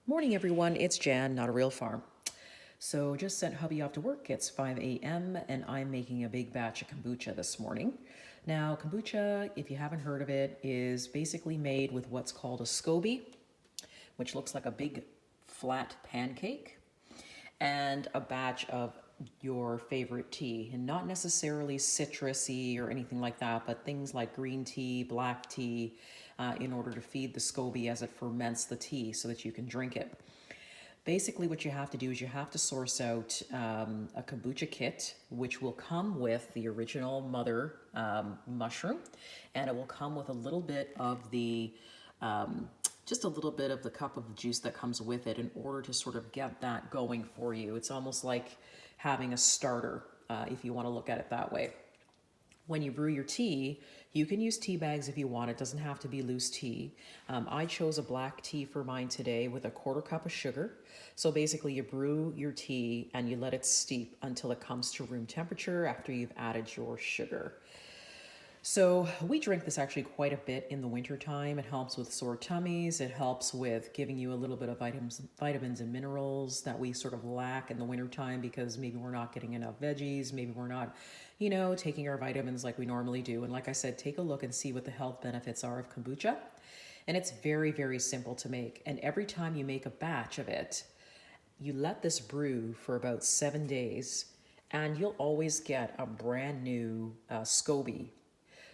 Morning, everyone. It's Jan, not a real farm. So just sent hubby off to work. It's 5 a.m. and I'm making a big batch of kombucha this morning. Now, kombucha, if you haven't heard of it, is basically made with what's called a SCOBY, which looks like a big flat pancake, and a batch of your favorite tea, and not necessarily citrusy or anything like that, but things like green tea, black tea, in order to feed the SCOBY as it ferments the tea so that you can drink it. Basically, what you have to do is you have to source out a kombucha kit, which will come with the original mother mushroom, and it will come with a little bit of the just a little bit of the cup of juice that comes with it in order to sort of get that going for you. It's almost like having a starter, if you want to look at it that way. When you brew your tea, you can use tea bags if you want. It doesn't have to be loose tea. I chose a black tea for mine today with a 1/4 cup of sugar. So basically you brew your tea and you let it steep until it comes to room temperature after you've added your sugar. So we drink this actually quite a bit in the wintertime. It helps with sore tummies. It helps with giving you a little bit of vitamins and minerals that we sort of lack in the wintertime because maybe we're not getting enough veggies. Maybe we're not, taking our vitamins like we normally do. And like I said, take a look and see what the health benefits are of kombucha. And it's very, very simple to make. And every time you make a batch of it, you let this brew for about 7 days and you'll always get a brand new SCOBY.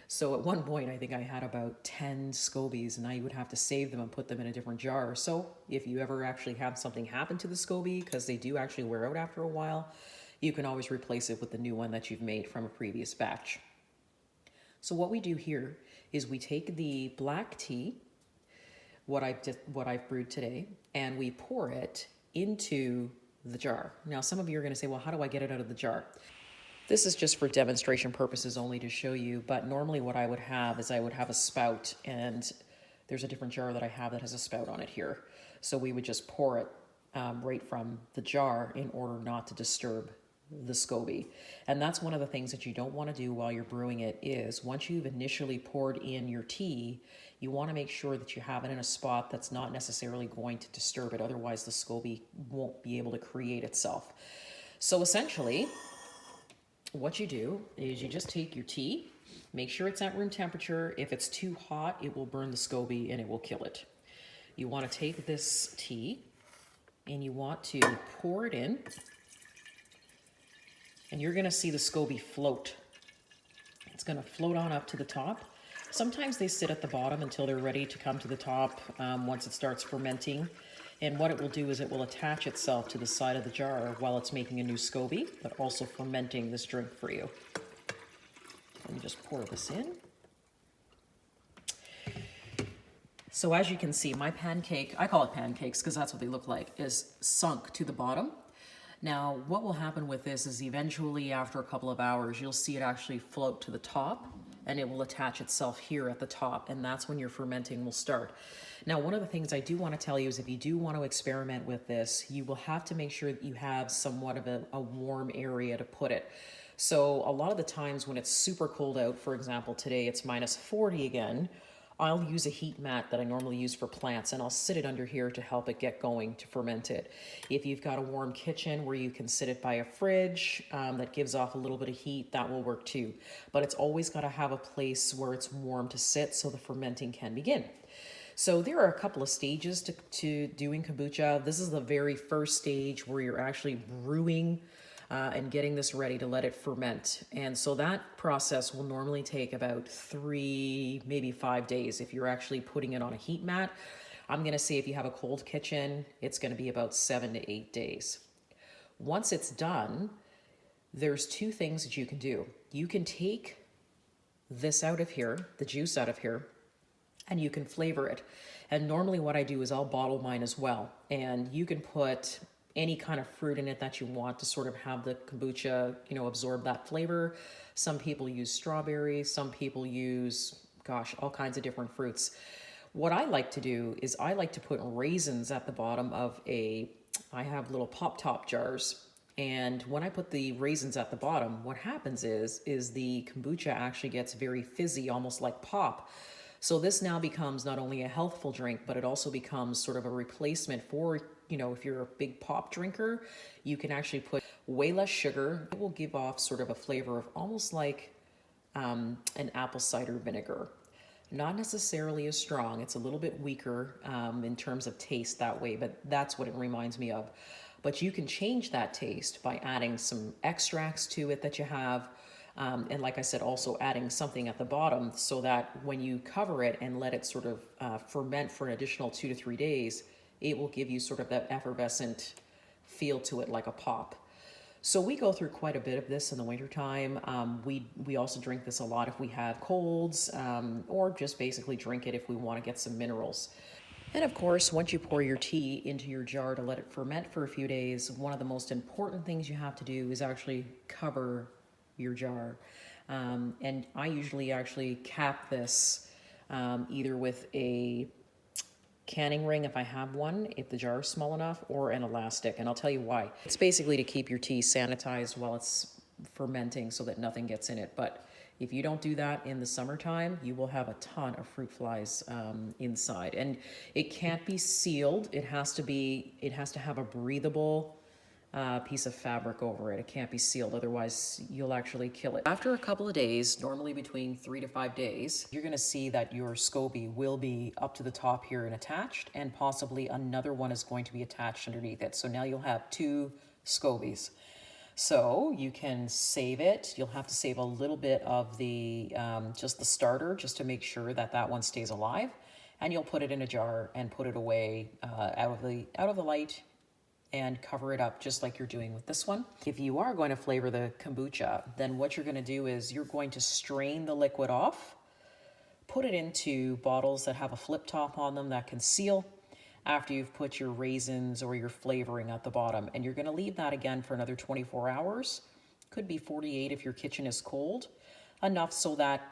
So at one point, I think I had about 10 SCOBYs and I would have to save them and put them in a different jar. So if you ever actually have something happen to the SCOBY, because they do actually wear out after a while, you can always replace it with the new one that you've made from a previous batch. So what we do here is we take the black tea, what I've brewed today, and we pour it into the jar. Now, some of you are going to say, well, how do I get it out of the jar? This is just for demonstration purposes only to show you, but normally what I would have is I would have a spout, and there's a different jar that I have that has a spout on it here. So we would just pour it right from the jar in order not to disturb the SCOBY. And that's one of the things that you don't want to do while you're brewing it is once you've initially poured in your tea, you want to make sure that you have it in a spot that's not necessarily going to disturb it. Otherwise, the SCOBY won't be able to create itself. So essentially, what you do is you just take your tea, make sure it's at room temperature. If it's too hot, it will burn the SCOBY and it will kill it. You want to take this tea and you want to pour it in, and you're going to see the SCOBY float. It's going to float on up to the top. Sometimes they sit at the bottom until they're ready to come to the top once it starts fermenting. And what it will do is it will attach itself to the side of the jar while it's making a new SCOBY, but also fermenting this drink for you. Let me just pour this in. So as you can see, my pancake, I call it pancakes because that's what they look like, is sunk to the bottom. Now, what will happen with this is eventually after a couple of hours, you'll see it actually float to the top and it will attach itself here at the top, and that's when your fermenting will start. Now, one of the things I do want to tell you is if you do want to experiment with this, you will have to make sure that you have somewhat of a warm area to put it. So a lot of the times when it's super cold out, for example, today it's -40 again, I'll use a heat mat that I normally use for plants and I'll sit it under here to help it get going to ferment it. If you've got a warm kitchen where you can sit it by a fridge that gives off a little bit of heat, that will work too. But it's always got to have a place where it's warm to sit so the fermenting can begin. So there are a couple of stages to doing kombucha. This is the very first stage where you're actually brewing and getting this ready to let it ferment. And so that process will normally take about 3, maybe 5 days if you're actually putting it on a heat mat. I'm going to say if you have a cold kitchen, it's going to be about 7 to 8 days. Once it's done, there's 2 things that you can do. You can take this out of here, the juice out of here, and you can flavor it. And normally what I do is I'll bottle mine as well. And you can put any kind of fruit in it that you want to sort of have the kombucha, absorb that flavor. Some people use strawberries, some people use, all kinds of different fruits. What I like to do is I like to put raisins at the bottom of I have little pop top jars. And when I put the raisins at the bottom, what happens is the kombucha actually gets very fizzy, almost like pop. So this now becomes not only a healthful drink, but it also becomes sort of a replacement for, if you're a big pop drinker, you can actually put way less sugar. It will give off sort of a flavor of almost like an apple cider vinegar. Not necessarily as strong. It's a little bit weaker in terms of taste that way, but that's what it reminds me of. But you can change that taste by adding some extracts to it that you have. And like I said, also adding something at the bottom so that when you cover it and let it sort of ferment for an additional 2 to 3 days, it will give you sort of that effervescent feel to it like a pop. So we go through quite a bit of this in the wintertime. We also drink this a lot if we have colds or just basically drink it if we want to get some minerals. And of course, once you pour your tea into your jar to let it ferment for a few days, one of the most important things you have to do is actually cover your jar. And I usually actually cap this either with a canning ring if I have one, if the jar is small enough, or an elastic. And I'll tell you why. It's basically to keep your tea sanitized while it's fermenting so that nothing gets in it. But if you don't do that in the summertime, you will have a ton of fruit flies inside. And it can't be sealed. It has to have a breathable piece of fabric over it. It can't be sealed, otherwise you'll actually kill it. After a couple of days, normally between 3 to 5 days, you're gonna see that your SCOBY will be up to the top here and attached, and possibly another one is going to be attached underneath it. So now you'll have 2 SCOBYs. So you can save it. You'll have to save a little bit of the just the starter, just to make sure that that one stays alive. And you'll put it in a jar and put it away out of the light, and cover it up just like you're doing with this one. If you are going to flavor the kombucha, then what you're going to do is you're going to strain the liquid off, put it into bottles that have a flip top on them that can seal after you've put your raisins or your flavoring at the bottom. And you're going to leave that again for another 24 hours. Could be 48 if your kitchen is cold, enough so that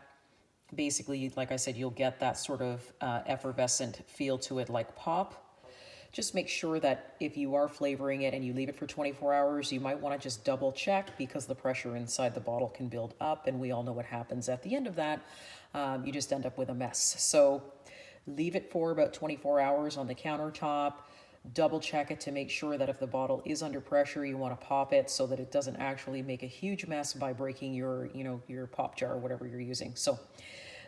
basically, like I said, you'll get that sort of effervescent feel to it like pop. Just make sure that if you are flavoring it and you leave it for 24 hours, you might want to just double check, because the pressure inside the bottle can build up, and we all know what happens at the end of that. You just end up with a mess. So leave it for about 24 hours on the countertop. Double check it to make sure that if the bottle is under pressure, you want to pop it so that it doesn't actually make a huge mess by breaking your pop jar or whatever you're using. So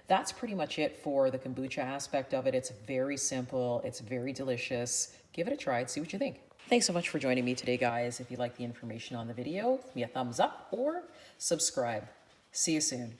that's pretty much it for the kombucha aspect of it. It's very simple. It's very delicious. Give it a try and see what you think. Thanks so much for joining me today, guys. If you like the information on the video, give me a thumbs up or subscribe. See you soon.